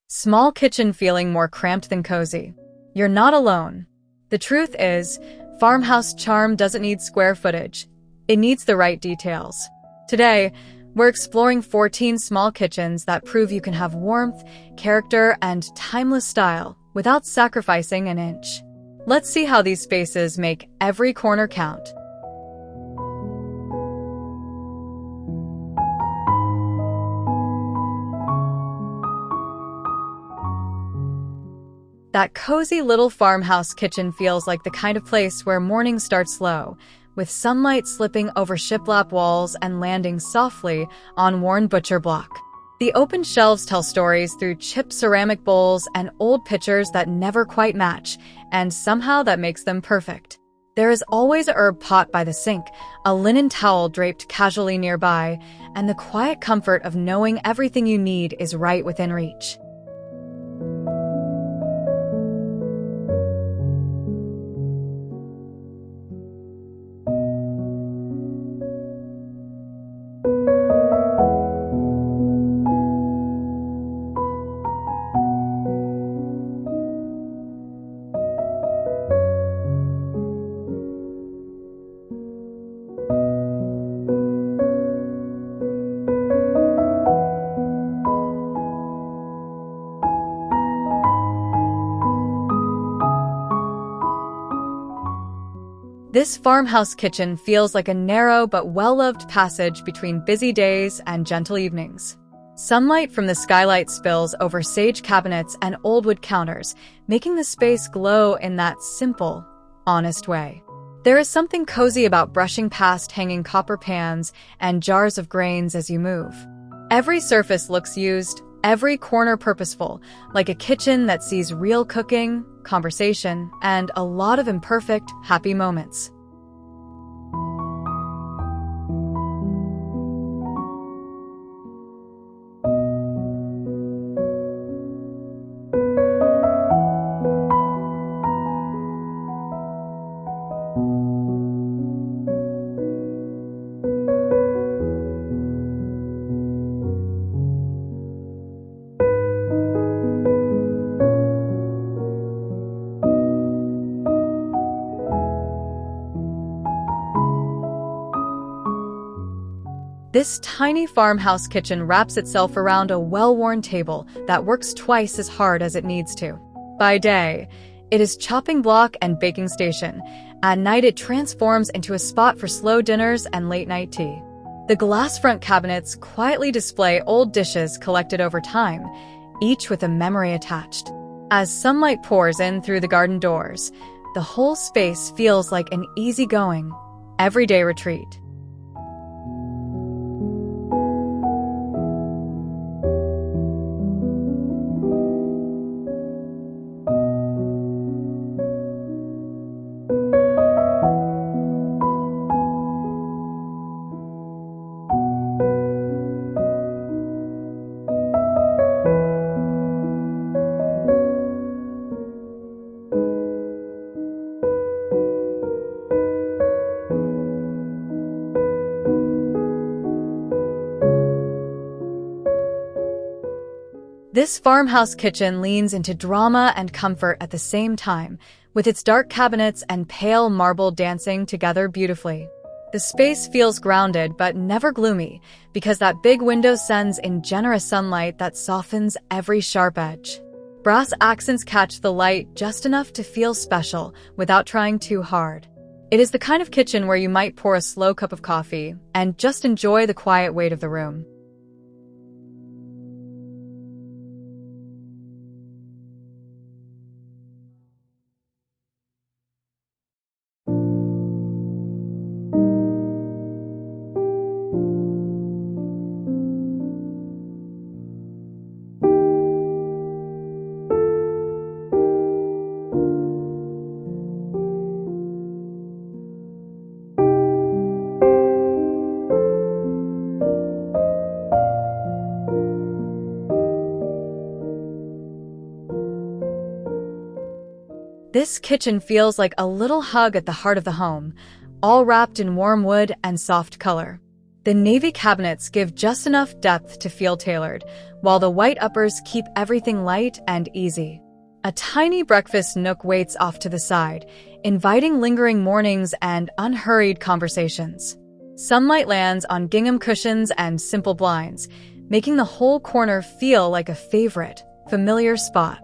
Small kitchen feeling more cramped than cozy? You're not alone. The truth is, farmhouse charm doesn't need square footage. It needs the right details. Today, we're exploring 14 small kitchens that prove you can have warmth, character, and timeless style without sacrificing an inch. Let's see how these spaces make every corner count. That cozy little farmhouse kitchen feels like the kind of place where morning starts slow, with sunlight slipping over shiplap walls and landing softly on worn butcher block. The open shelves tell stories through chipped ceramic bowls and old pitchers that never quite match, and somehow that makes them perfect. There is always a herb pot by the sink, a linen towel draped casually nearby, and the quiet comfort of knowing everything you need is right within reach. This farmhouse kitchen feels like a narrow but well-loved passage between busy days and gentle evenings. Sunlight from the skylight spills over sage cabinets and old wood counters, making the space glow in that simple, honest way. There is something cozy about brushing past hanging copper pans and jars of grains as you move. Every surface looks used, every corner purposeful, like a kitchen that sees real cooking, conversation, and a lot of imperfect, happy moments. This tiny farmhouse kitchen wraps itself around a well-worn table that works twice as hard as it needs to. By day, it is chopping block and baking station. At night, it transforms into a spot for slow dinners and late-night tea. The glass front cabinets quietly display old dishes collected over time, each with a memory attached. As sunlight pours in through the garden doors, the whole space feels like an easygoing, everyday retreat. This farmhouse kitchen leans into drama and comfort at the same time, with its dark cabinets and pale marble dancing together beautifully. The space feels grounded but never gloomy, because that big window sends in generous sunlight that softens every sharp edge. Brass accents catch the light just enough to feel special without trying too hard. It is the kind of kitchen where you might pour a slow cup of coffee and just enjoy the quiet weight of the room. This kitchen feels like a little hug at the heart of the home, all wrapped in warm wood and soft color. The navy cabinets give just enough depth to feel tailored, while the white uppers keep everything light and easy. A tiny breakfast nook waits off to the side, inviting lingering mornings and unhurried conversations. Sunlight lands on gingham cushions and simple blinds, making the whole corner feel like a favorite, familiar spot.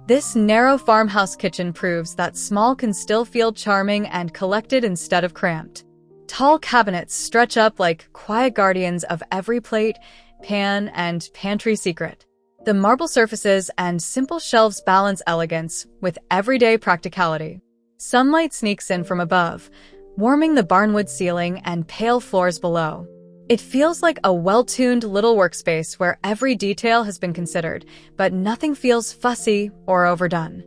This narrow farmhouse kitchen proves that small can still feel charming and collected instead of cramped. Tall cabinets stretch up like quiet guardians of every plate, pan, and pantry secret. The marble surfaces and simple shelves balance elegance with everyday practicality. Sunlight sneaks in from above, warming the barnwood ceiling and pale floors below. It feels like a well-tuned little workspace where every detail has been considered, but nothing feels fussy or overdone.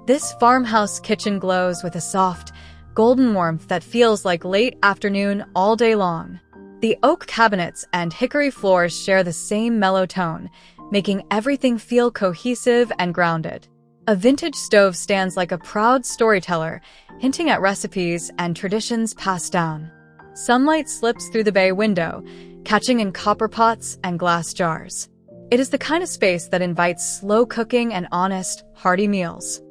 This farmhouse kitchen glows with a soft, golden warmth that feels like late afternoon all day long. The oak cabinets and hickory floors share the same mellow tone, making everything feel cohesive and grounded. A vintage stove stands like a proud storyteller, hinting at recipes and traditions passed down. Sunlight slips through the bay window, catching in copper pots and glass jars. It is the kind of space that invites slow cooking and honest, hearty meals.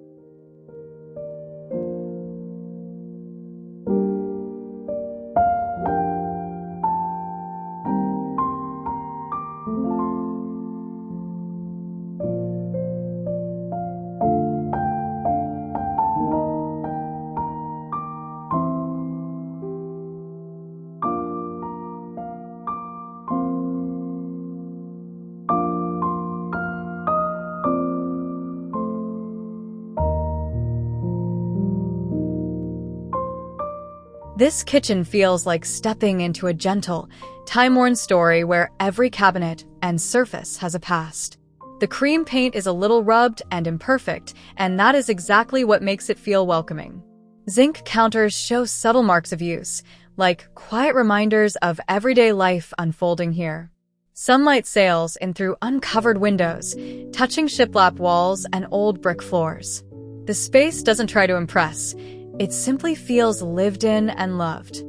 This kitchen feels like stepping into a gentle, time-worn story where every cabinet and surface has a past. The cream paint is a little rubbed and imperfect, and that is exactly what makes it feel welcoming. Zinc counters show subtle marks of use, like quiet reminders of everyday life unfolding here. Sunlight sails in through uncovered windows, touching shiplap walls and old brick floors. The space doesn't try to impress. It simply feels lived in and loved.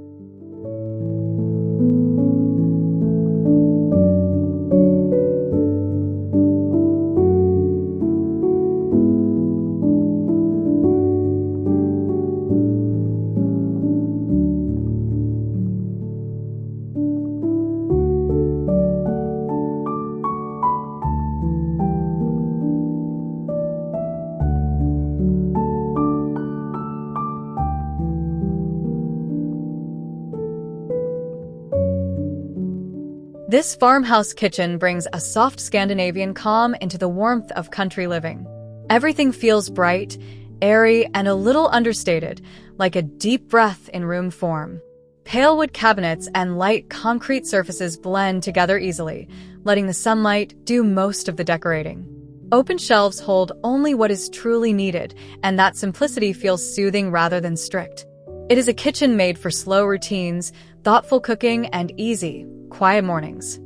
This farmhouse kitchen brings a soft Scandinavian calm into the warmth of country living. Everything feels bright, airy, and a little understated, like a deep breath in room form. Pale wood cabinets and light concrete surfaces blend together easily, letting the sunlight do most of the decorating. Open shelves hold only what is truly needed, and that simplicity feels soothing rather than strict. It is a kitchen made for slow routines, thoughtful cooking, and easy, quiet mornings.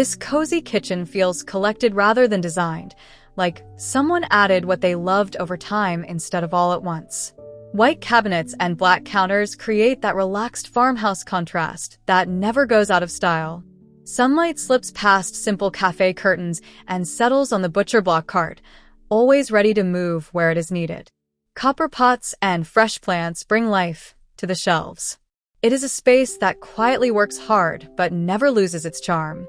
This cozy kitchen feels collected rather than designed, like someone added what they loved over time instead of all at once. White cabinets and black counters create that relaxed farmhouse contrast that never goes out of style. Sunlight slips past simple cafe curtains and settles on the butcher block cart, always ready to move where it is needed. Copper pots and fresh plants bring life to the shelves. It is a space that quietly works hard but never loses its charm.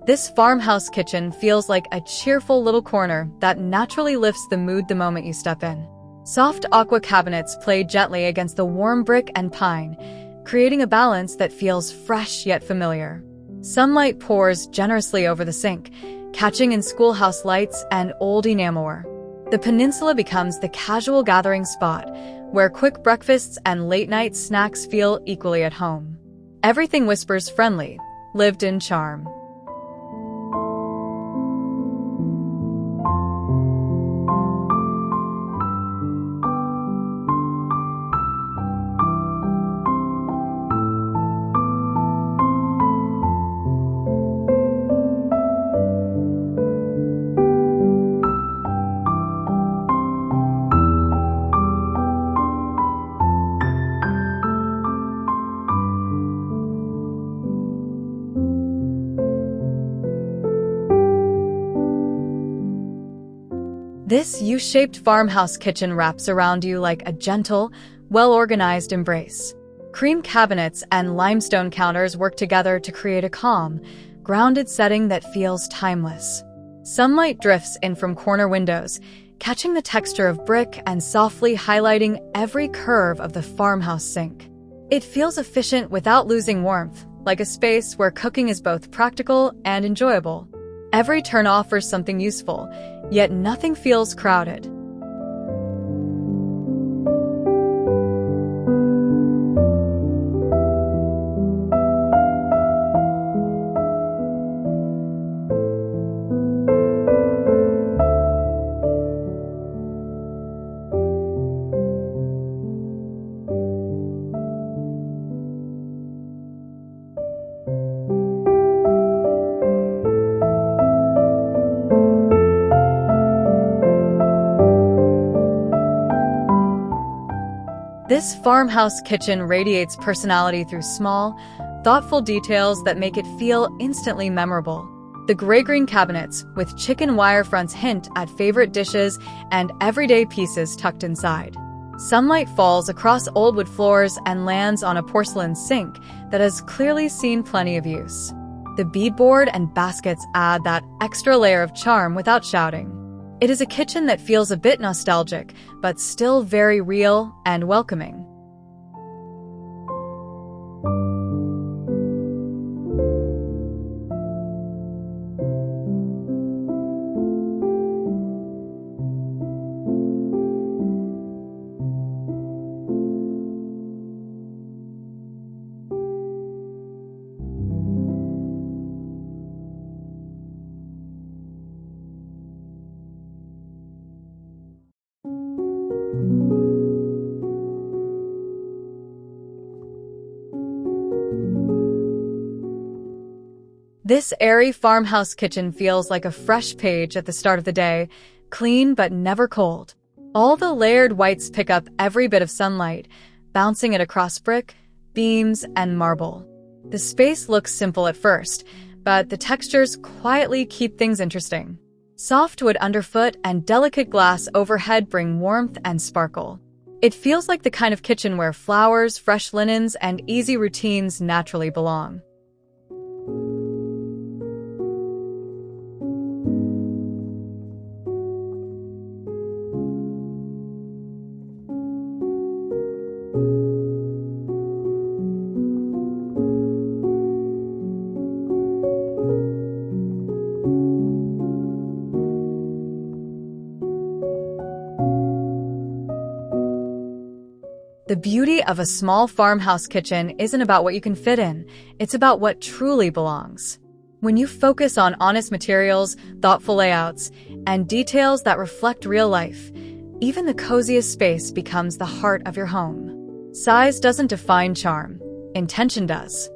This farmhouse kitchen feels like a cheerful little corner that naturally lifts the mood the moment you step in. Soft aqua cabinets play gently against the warm brick and pine, creating a balance that feels fresh yet familiar. Sunlight pours generously over the sink, catching in schoolhouse lights and old enamelware. The peninsula becomes the casual gathering spot, where quick breakfasts and late-night snacks feel equally at home. Everything whispers friendly, lived-in charm. This U-shaped farmhouse kitchen wraps around you like a gentle, well-organized embrace. Cream cabinets and limestone counters work together to create a calm, grounded setting that feels timeless. Sunlight drifts in from corner windows, catching the texture of brick and softly highlighting every curve of the farmhouse sink. It feels efficient without losing warmth, like a space where cooking is both practical and enjoyable. Every turn offers something useful, yet nothing feels crowded. This farmhouse kitchen radiates personality through small, thoughtful details that make it feel instantly memorable. The gray-green cabinets, with chicken wire fronts, hint at favorite dishes and everyday pieces tucked inside. Sunlight falls across old wood floors and lands on a porcelain sink that has clearly seen plenty of use. The beadboard and baskets add that extra layer of charm without shouting. It is a kitchen that feels a bit nostalgic, but still very real and welcoming. This airy farmhouse kitchen feels like a fresh page at the start of the day, clean but never cold. All the layered whites pick up every bit of sunlight, bouncing it across brick, beams, and marble. The space looks simple at first, but the textures quietly keep things interesting. Soft wood underfoot and delicate glass overhead bring warmth and sparkle. It feels like the kind of kitchen where flowers, fresh linens, and easy routines naturally belong. The beauty of a small farmhouse kitchen isn't about what you can fit in, it's about what truly belongs. When you focus on honest materials, thoughtful layouts, and details that reflect real life, even the coziest space becomes the heart of your home. Size doesn't define charm, intention does.